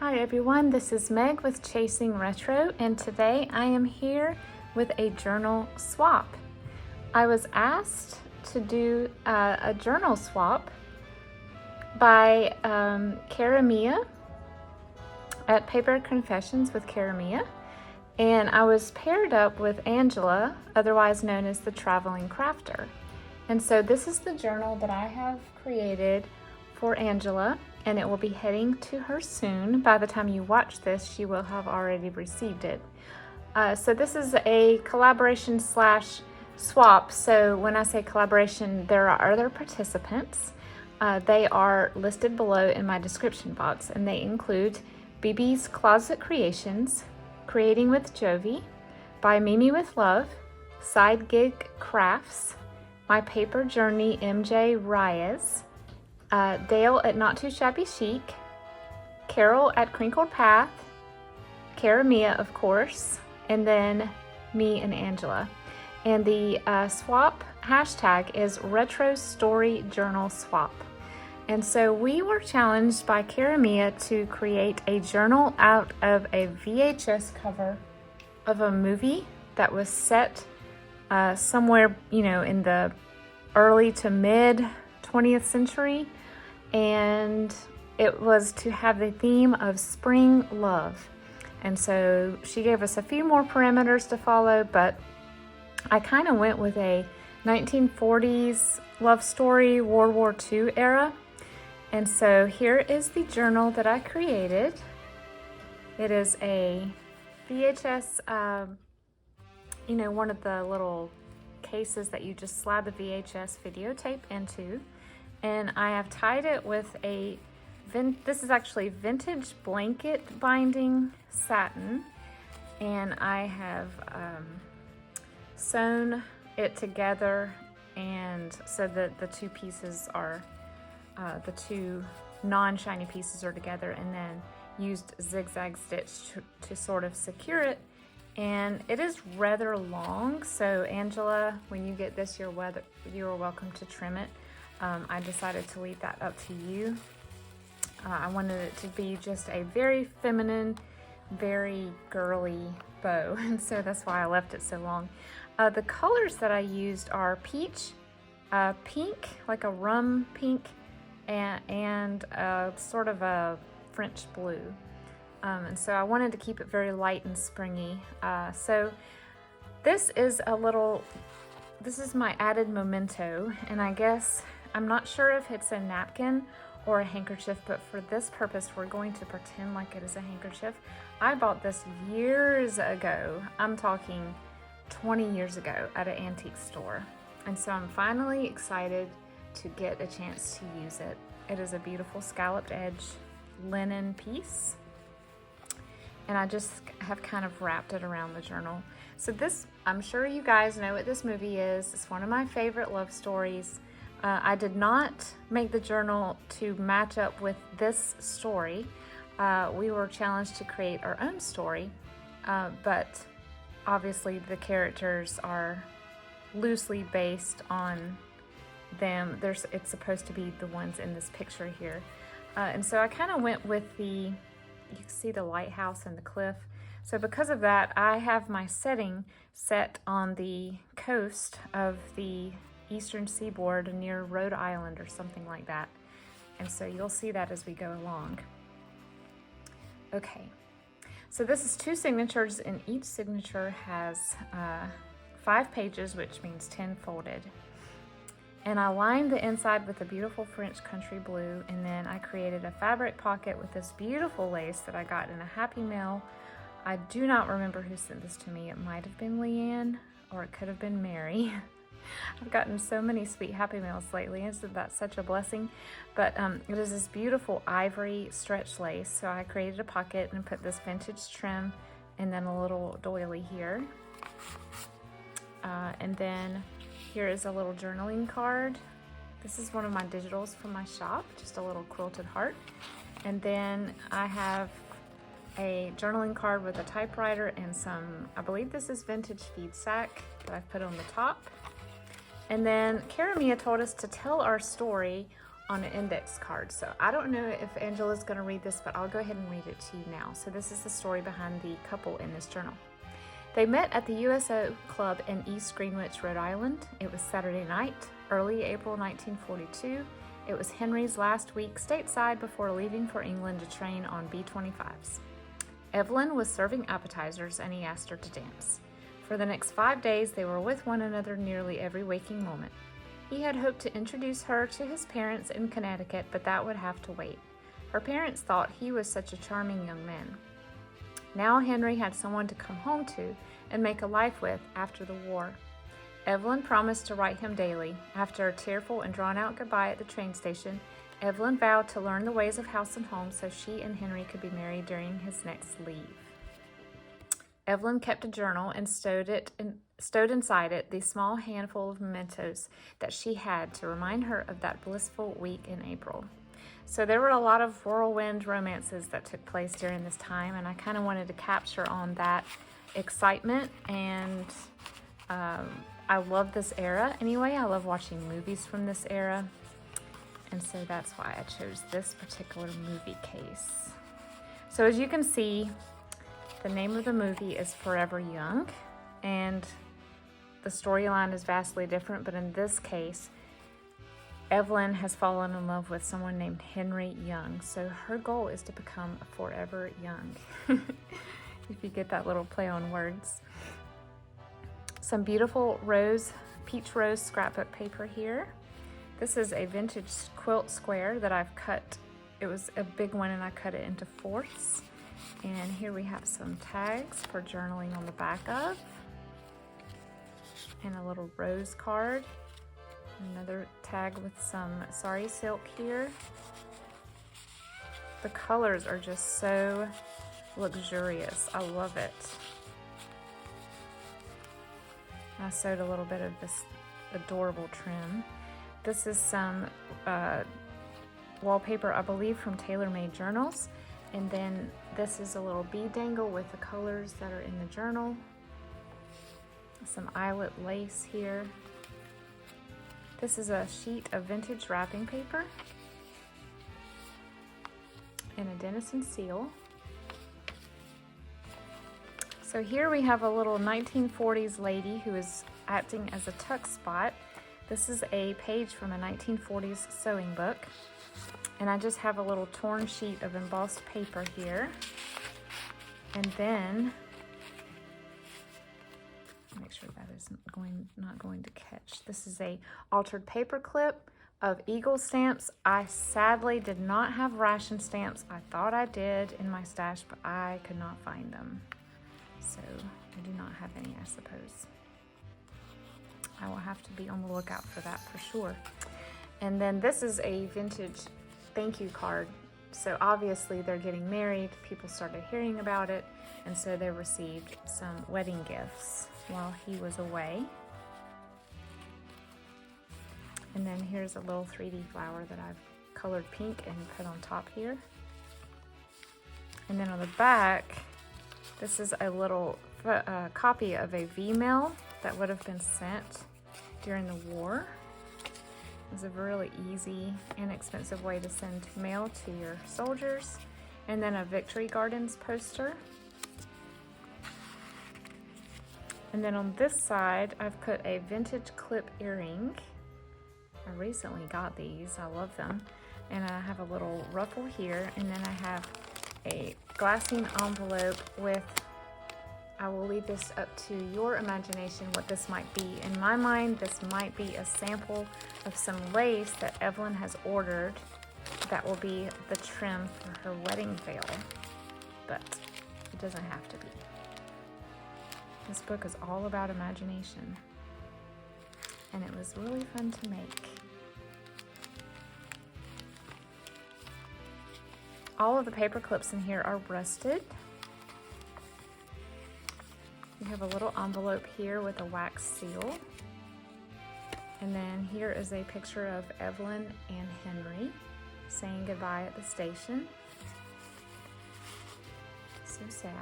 Hi everyone, this is Meg with Chasing Retro, and today I am here with a journal swap. I was asked to do a journal swap by Cara Mia at Paper Confessions with Cara Mia, and I was paired up with Angela, otherwise known as the Traveling Crafter. And so this is the journal that I have created for Angela, and it will be heading to her soon. By the time you watch this, she will have already received it. So this is a collaboration slash swap. So when I say collaboration, there are other participants. They are listed below in my description box, and they include BB's Closet Creations, Creating with Jovi, by Mimi with Love, Side Gig Crafts, My Paper Journey MJ Reyes, Dale at Not Too Shabby Chic, Carol at Crinkled Path, Cara Mia, of course, and then me and Angela. And the swap hashtag is Retro Story Journal Swap. And so we were challenged by Cara Mia to create a journal out of a VHS cover of a movie that was set somewhere, in the early to mid 20th century. And it was to have the theme of spring love. And so she gave us a few more parameters to follow, but I kind of went with a 1940s love story, World War II era. And so here is the journal that I created. It is a VHS, one of the little cases that you just slide the VHS videotape into. And I have tied it with this is actually vintage blanket binding satin. And I have sewn it together, and so that the two pieces are, the two non-shiny pieces are together, and then used zigzag stitch to sort of secure it. And it is rather long, so Angela, when you get this, you're welcome to trim it. I decided to leave that up to you. I wanted it to be just a very feminine, very girly bow, and so that's why I left it so long. The colors that I used are peach, pink, like a rum pink, and sort of a French blue. And so I wanted to keep it very light and springy. So this is my added memento, and I guess I'm not sure if it's a napkin or a handkerchief, but for this purpose, we're going to pretend like it is a handkerchief. I bought this years ago. I'm talking 20 years ago at an antique store. And so I'm finally excited to get a chance to use it. It is a beautiful scalloped edge linen piece. And I just have kind of wrapped it around the journal. So this, I'm sure you guys know what this movie is. It's one of my favorite love stories. I did not make the journal to match up with this story. We were challenged to create our own story, but obviously the characters are loosely based on them. It's supposed to be the ones in this picture here. And so I kind of went with you can see the lighthouse and the cliff. So because of that, I have my setting set on the coast of the eastern seaboard near Rhode Island or something like that. And so you'll see that as we go along. Okay, so this is 2 signatures, and each signature has 5 pages, which means 10 folded. And I lined the inside with a beautiful French country blue, and then I created a fabric pocket with this beautiful lace that I got in a Happy Mail. I do not remember who sent this to me. It might have been Leanne, or it could have been Mary. I've gotten so many sweet Happy Mails lately. Isn't that such a blessing? But it is this beautiful ivory stretch lace. So I created a pocket and put this vintage trim and then a little doily here. And then here is a little journaling card. This is one of my digitals from my shop, just a little quilted heart. And then I have a journaling card with a typewriter and some, I believe this is vintage feed sack that I've put on the top. And then Cara Mia told us to tell our story on an index card. So I don't know if Angela's going to read this, but I'll go ahead and read it to you now. So this is the story behind the couple in this journal. They met at the USO Club in East Greenwich, Rhode Island. It was Saturday night, early April 1942. It was Henry's last week stateside before leaving for England to train on B-25s. Evelyn was serving appetizers and he asked her to dance. For the next 5 days, they were with one another nearly every waking moment. He had hoped to introduce her to his parents in Connecticut, but that would have to wait. Her parents thought he was such a charming young man. Now Henry had someone to come home to and make a life with after the war. Evelyn promised to write him daily. After a tearful and drawn-out goodbye at the train station, Evelyn vowed to learn the ways of house and home so she and Henry could be married during his next leave. Evelyn kept a journal and stowed inside it the small handful of mementos that she had to remind her of that blissful week in April. So there were a lot of whirlwind romances that took place during this time, and I kind of wanted to capture on that excitement, and I love this era anyway. I love watching movies from this era, and so that's why I chose this particular movie case. So as you can see, the name of the movie is Forever Young, and the storyline is vastly different, but in this case, Evelyn has fallen in love with someone named Henry Young, so her goal is to become forever young, if you get that little play on words. Some beautiful peach rose scrapbook paper here. This is a vintage quilt square that I've cut. It was a big one and I cut it into fourths. And here we have some tags for journaling on the back of. And a little rose card. Another tag with some sari silk here. The colors are just so luxurious. I love it. I sewed a little bit of this adorable trim. This is some wallpaper, I believe, from Tailor Made Journals. And then this is a little bead dangle with the colors that are in the journal. Some eyelet lace here. This is a sheet of vintage wrapping paper and a Denison seal. So here we have a little 1940s lady who is acting as a tuck spot. This is a page from a 1940s sewing book. And I just have a little torn sheet of embossed paper here. And then, make sure that isn't not going to catch. This is a altered paper clip of Eagle stamps. I sadly did not have ration stamps. I thought I did in my stash, but I could not find them. So I do not have any, I suppose. I will have to be on the lookout for that for sure. And then this is a vintage thank you card. So obviously they're getting married. People started hearing about it, and so they received some wedding gifts while he was away. And then here's a little 3D flower that I've colored pink and put on top here. And then on the back, this is a little copy of a V-mail that would have been sent during the war. It's a really easy, inexpensive way to send mail to your soldiers. And then a Victory Gardens poster. And then on this side, I've put a vintage clip earring. I recently got these, I love them. And I have a little ruffle here, and then I have a glassine envelope with, I will leave this up to your imagination what this might be. In my mind, this might be a sample of some lace that Evelyn has ordered that will be the trim for her wedding veil, but it doesn't have to be. This book is all about imagination, and it was really fun to make. All of the paper clips in here are rusted. We have a little envelope here with a wax seal. And then here is a picture of Evelyn and Henry saying goodbye at the station. So sad.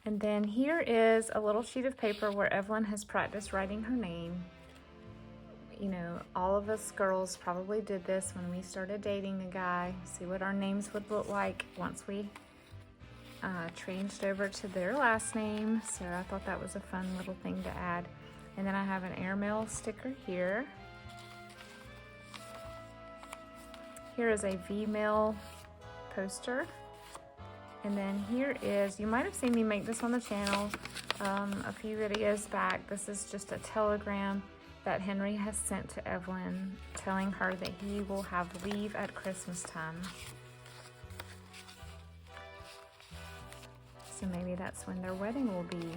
And then here is a little sheet of paper where Evelyn has practiced writing her name. You know, all of us girls probably did this when we started dating a guy, see what our names would look like once we changed over to their last name. So I thought that was a fun little thing to add. And then I have an airmail sticker here. Here is a V-mail poster. And then here is, you might have seen me make this on the channel a few videos back. This is just a telegram that Henry has sent to Evelyn telling her that he will have leave at Christmas time. So maybe that's when their wedding will be.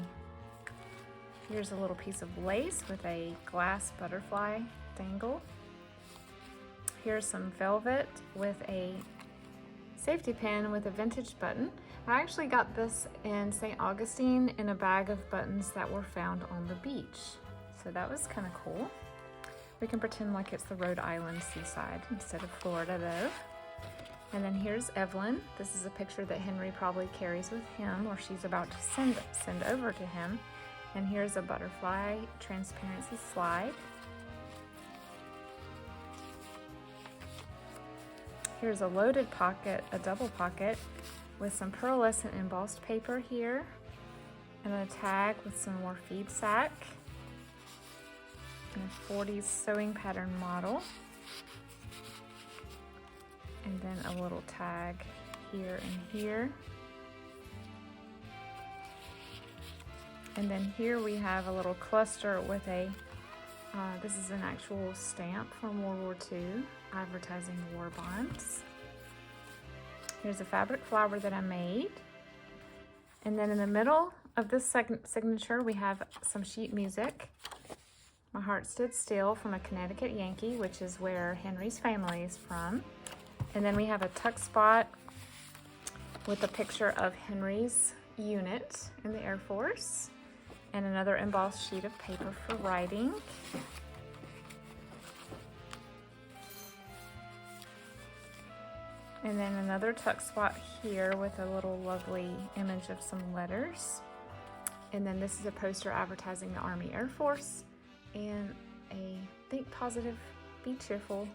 Here's a little piece of lace with a glass butterfly dangle. Here's some velvet with a safety pin with a vintage button. I actually got this in St. Augustine in a bag of buttons that were found on the beach. So that was kind of cool. We can pretend like it's the Rhode Island seaside instead of Florida though. And then here's Evelyn. This is a picture that Henry probably carries with him or she's about to send over to him. And here's a butterfly transparency slide. Here's a loaded pocket, a double pocket with some pearlescent embossed paper here and a tag with some more feed sack and a 40s sewing pattern model. And then a little tag here and here. And then here we have a little cluster with a, this is an actual stamp from World War II, advertising war bonds. Here's a fabric flower that I made. And then in the middle of this signature, we have some sheet music. My Heart Stood Still from a Connecticut Yankee, which is where Henry's family is from. And then we have a tuck spot with a picture of Henry's unit in the Air Force and another embossed sheet of paper for writing. And then another tuck spot here with a little lovely image of some letters. And then this is a poster advertising the Army Air Force and a Think Positive, Be Cheerful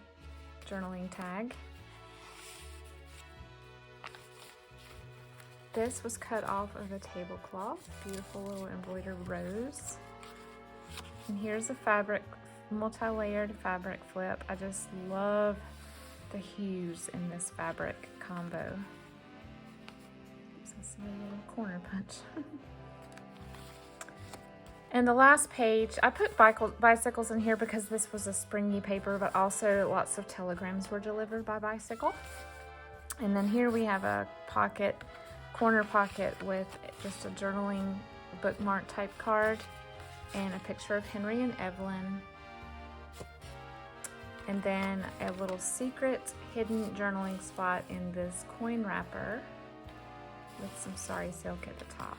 journaling tag. This was cut off of a tablecloth, beautiful little embroidered rose. And here's a fabric, multi-layered fabric flip. I just love the hues in this fabric combo. So it's a little corner punch. And the last page, I put bicycles in here because this was a springy paper, but also lots of telegrams were delivered by bicycle. And then here we have a pocket, corner pocket with just a journaling bookmark type card and a picture of Henry and Evelyn. And then a little secret hidden journaling spot in this coin wrapper with some sari silk at the top.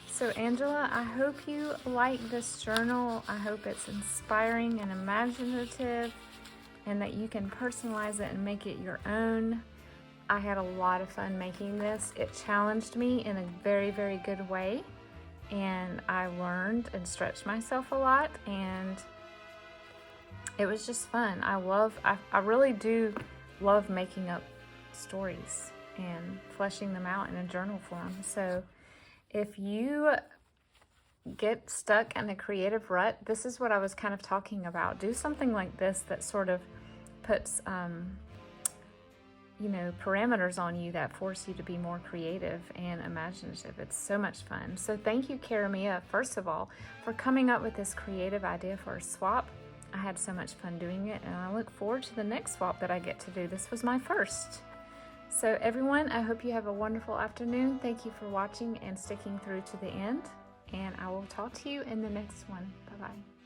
So Angela, I hope you like this journal. I hope it's inspiring and imaginative and that you can personalize it and make it your own. I had a lot of fun making this. It challenged me in a very, very good way. And I learned and stretched myself a lot. And it was just fun. I really do love making up stories and fleshing them out in a journal form. So if you get stuck in a creative rut, this is what I was kind of talking about. Do something like this that sort of puts parameters on you that force you to be more creative and imaginative. It's so much fun. So thank you, Cara Mia, first of all, for coming up with this creative idea for a swap. I had so much fun doing it, and I look forward to the next swap that I get to do. This was my first. So everyone, I hope you have a wonderful afternoon. Thank you for watching and sticking through to the end, and I will talk to you in the next one. Bye-bye.